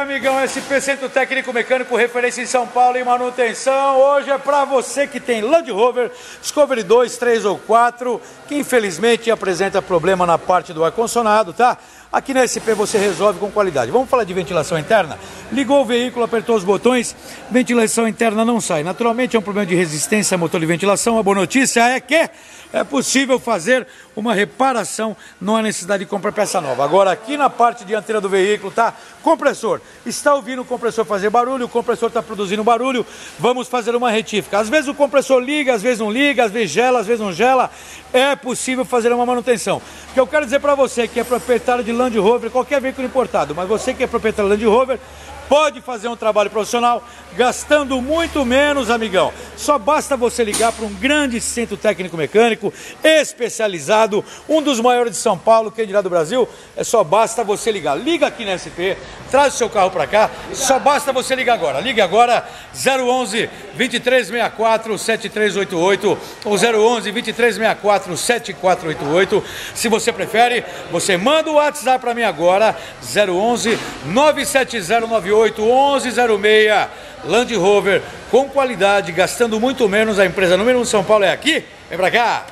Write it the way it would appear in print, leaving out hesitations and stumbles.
Amigão, SP Centro Técnico Mecânico, referência em São Paulo em manutenção. Hoje é para você que tem Land Rover, Discovery 2, 3 ou 4, que infelizmente apresenta problema na parte do ar-condicionado, tá? Aqui na SP você resolve com qualidade. Vamos falar de ventilação interna? Ligou o veículo, apertou os botões, ventilação interna não sai. Naturalmente é um problema de resistência, motor de ventilação. A boa notícia é que é possível fazer uma reparação, não há necessidade de comprar peça nova. Agora aqui na parte dianteira do veículo, tá? Compressor. Está ouvindo o compressor fazer barulho, o compressor está produzindo barulho, vamos fazer uma retífica. Às vezes o compressor liga, às vezes não liga, às vezes gela, às vezes não gela. É possível fazer uma manutenção. O que eu quero dizer para você que é proprietário de Land Rover, qualquer veículo importado, mas você que é proprietário de Land Rover, pode fazer um trabalho profissional gastando muito menos, amigão. Só basta você ligar para um grande centro técnico mecânico especializado, um dos maiores de São Paulo, quem dirá do Brasil, só basta você ligar. Liga aqui na SP, traz o seu carro para cá, só basta você ligar agora. Ligue agora 011 2364 7388 ou 011 2364 7488. Se você prefere, você manda o WhatsApp para mim agora, 011 97098 1106. Land Rover com qualidade, gastando muito menos. A empresa número 1 de São Paulo é aqui. Vem pra cá.